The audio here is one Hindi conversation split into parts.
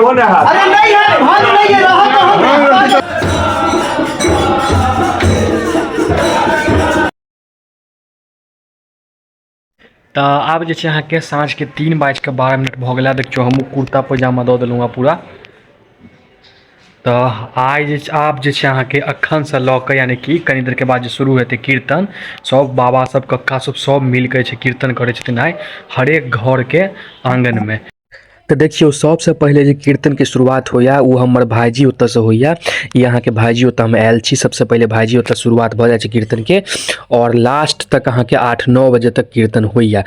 होने हाथ अरे नहीं है भाग नहीं है रहा तो हम तो आब जे छै अहाँके साँझ के 3:12 भऽ गेला। देखियो हमहूँ कुर्ता पैजामा दऽ देलहुँ पूरा। तो आइ आब जे छै अहाँके अखनसँ लऽ कऽ यानी कि कनी देरके बाद जे शुरू हेतै कीर्तन। सब बाबा सब कक्का सब मिलके छै कीर्तन करै छथिन आइ हरेक घरके आँगनमे। तो देखियो सबसे पहले जो कीर्तन के शुरुआत होइया वो हमर भाईजी ओतऽ से होइया। ये अहाँ के भाईजी ओतऽ हम आयल छी। सबसे पहले भाईजी ओतऽ शुरुआत भऽ जाइ छै कीर्तन के और लास्ट तक अहाँ के 8-9 बजे तक कीर्तन होइया।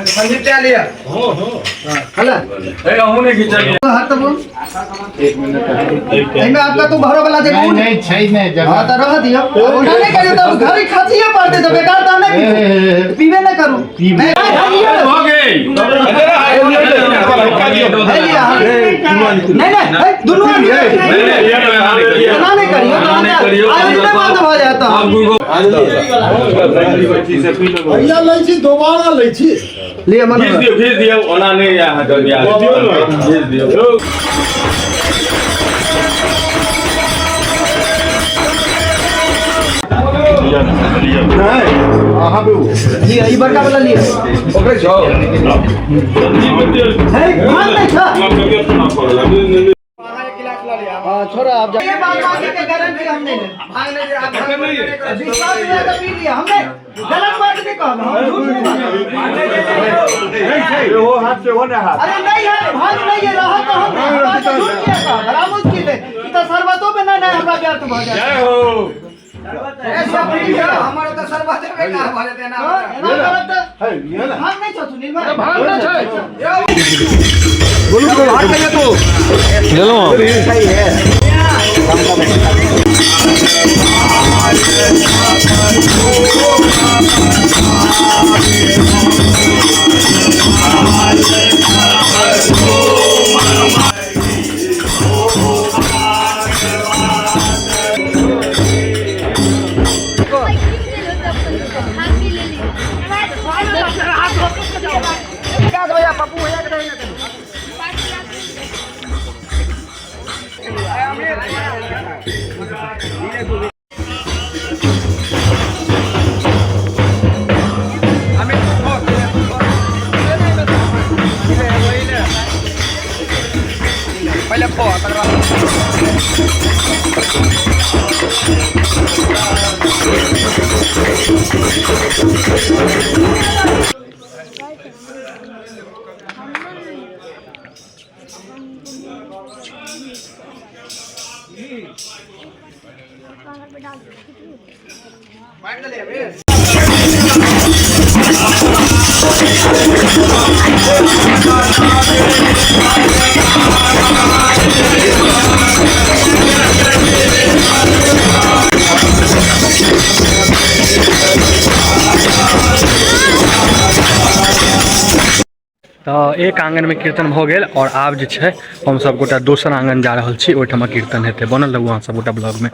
संदीप क्या लिया हो हला ए हमने खींचा तो हाथ तो बोल 1 मिनट में आपका तो भरो वाला देखो नहीं छै नहीं जगह हां तो रह दियो ओना नहीं करियो तो घर ही खासिए पड़ते तो बेकार दाम नहीं पीवे ना करूं मैं हो गई नहीं दोनों नहीं करियो आज में बंद हो जाता भैया लै छी दोबारा लै छी ले मन भेज दियो ओना नहीं यहां कर दिया भेज दियो नहीं हां बे लिया ई बड़का वाला लिया ओके जाओ है मान नहीं था हां छोड़ा आप ये बात के गारंटी हम नहीं ले भागने से आप विश्वास में तो पी लिया हमने गलत बात नहीं कहा हम झूठ नहीं वो हाथ से होने हाथ अरे नहीं है भाग नहीं है रहा तो हम बात झूठ किया था बड़ा मुश्किल है तो सरबतों पे ना हमरा प्यार तो भऽ जाए जय हो ऐसा नहीं है हमारा तो सरबत में का भले देना ना गलत है ये ना भाग नहीं छ सुनील भाग नहीं छ बोलो तो हाथ लगे तो ले लो सही है पहले खो तो एक आंगन में कीर्तन हो गया और आब जे छै हम सब गोटा दोसर आंगन जा रहल छी। ओहिठाम कीर्तन हेतै। बनल रहू अहाँ सब गोटा ब्लॉग में।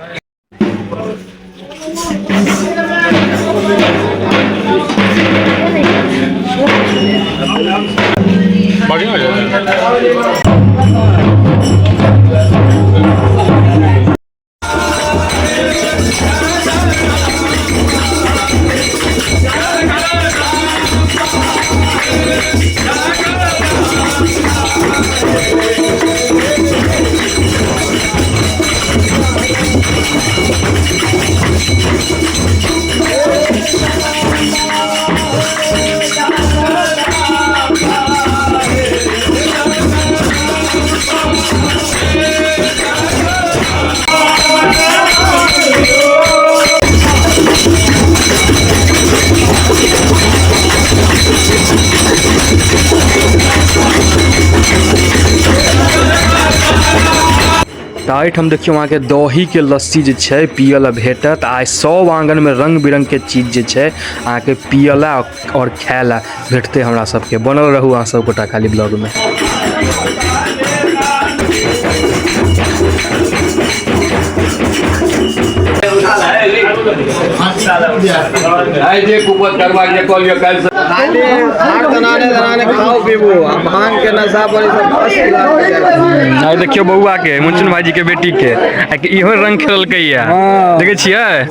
हम देखियो वहाँ के दही के लस्सी जे छै पियल भेटत। आ सब आंगन में रंग बिरंग के चीज जे छै अहाँ के पियला और खायला भेटते हमरा सबके। बनल रहू अहाँ सब गोटा खाली ब्लॉग में। खाओ पीबो भांग के नशा पर आई देखियो बउआ के मुंचन भाजी के बेटी के इहो रंग खेलकै या देखे छियै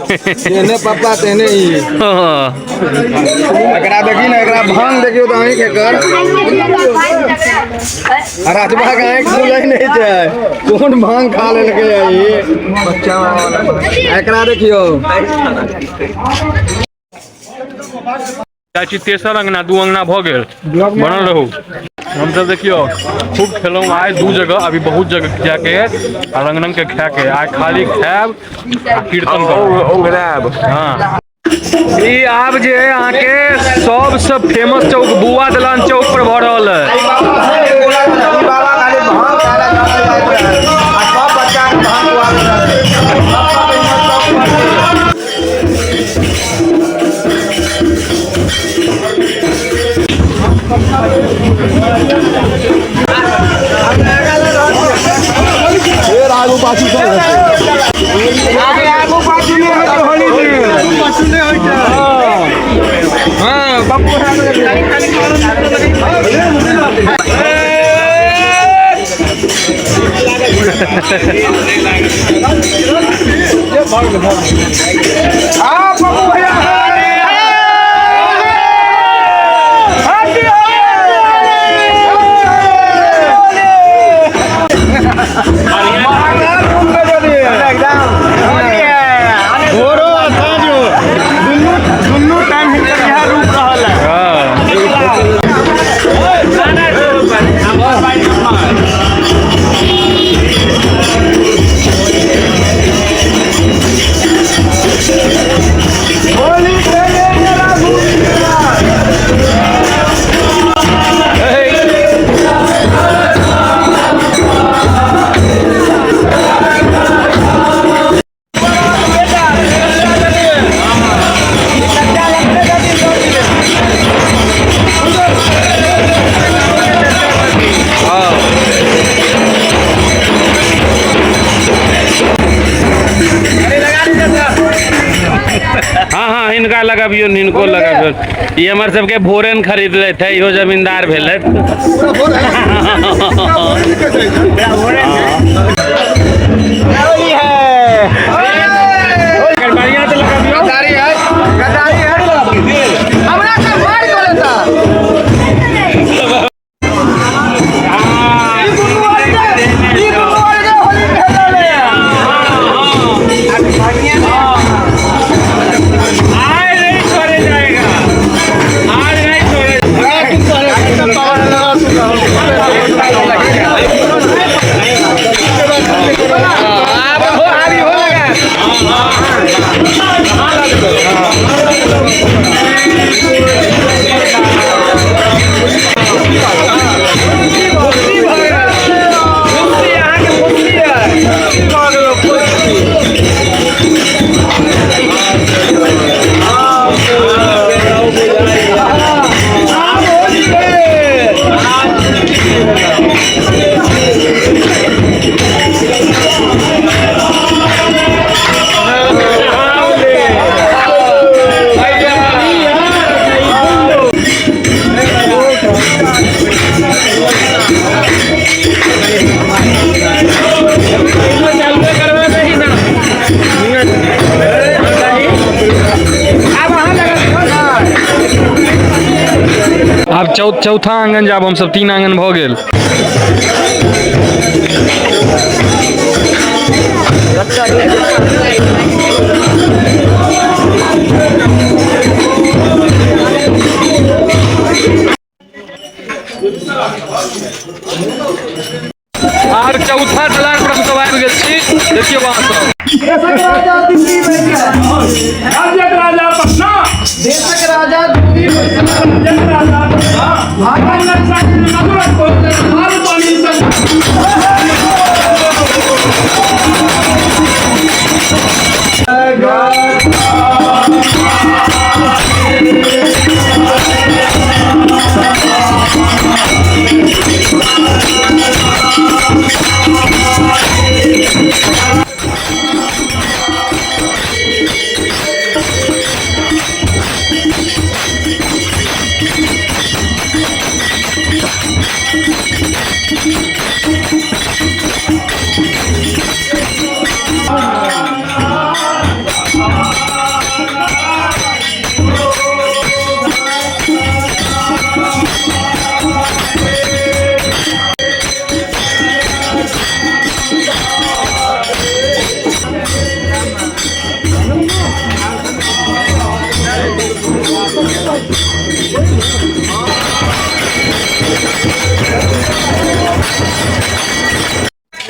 तेने पापा तेने ही एकरा देखी ना एकरा भांग देखियो त आंख एकर राजबा के आंख खुलै नै छै कोन भांग खा लेलकै ई बच्चा एकरा देखियो चाची तेसर अंगना दू अंगना भ गेल बनल रहू। हम सब देखियो खूब खेलौं आइ दू जगह अभी बहुत जगह जाके रंग रंग के खा के आइ खाली खायब आ कीर्तन करब। हाँ ई आब जे अहाँ के सबसे फेमस चौक बुआ दलान चौक पर भ रहल है। आगू पाछू इनका लगाबियो इनको लगाबियो ये हमारे सबके भोरन खरीद ले थे यो जमींदार भेले बढ़िया से लगाबियो गदारी है हमरा का मार करता आब चौथा आंगन जाब हम सब 3 आंगन भ गेल। आर चौथा दलान पर हम सब आबि गेल छी। देखियो वहां सब देशक राजा दिल्ली बैठ गया, राज्यक राजा पटना, देशक राजा दिल्ली बैठ गया, राज्यक राजा पटना, भागल नक्शा नगर को हाल पानी संग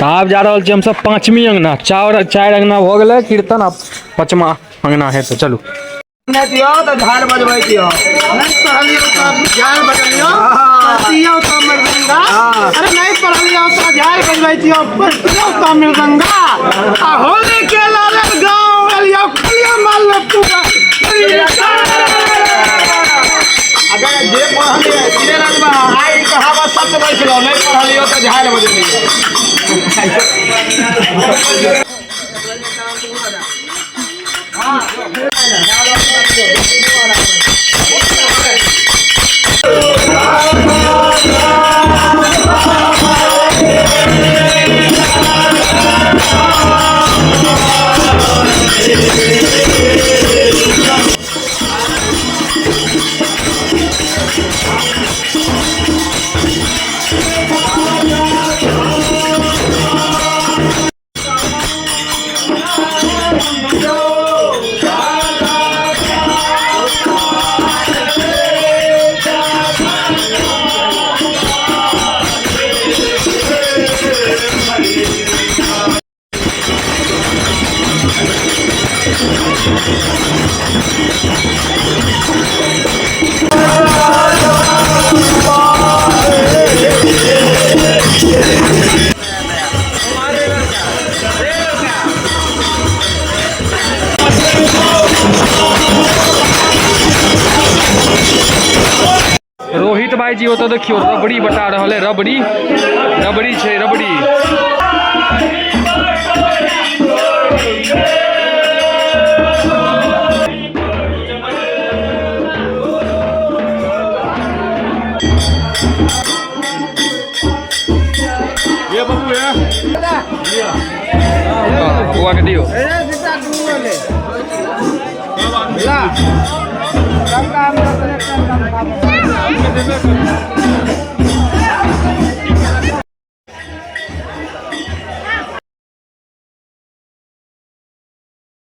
तो आब जा रहल छी हम सब 5वीं अंगना। 4 अंगना भ गेलै कीर्तन, अब 5वां अंगना है। तो चलू ने दियो तो झाल बजबै दियो, नहीं पढ़लियो तो झाल बजलियो, पढ़ियो तो मृदंगा, अरे नहीं पढ़लियो तो झाल बजबै दियो, पढ़ियो तो मृदंगा। आ होली के लालन गांव एलियो कलियो माल पूरा। अगर जे पढ़लियो सीधे रजबा आई कहावत सत्य बैठलो, नहीं पढ़लियो तो झाल बजलियो। रोहित भाई जी ओतऽ देखियो रबड़ी बता रहल है। रबड़ी छै रबड़ी। ये बाबू है बुआ के दियो। ला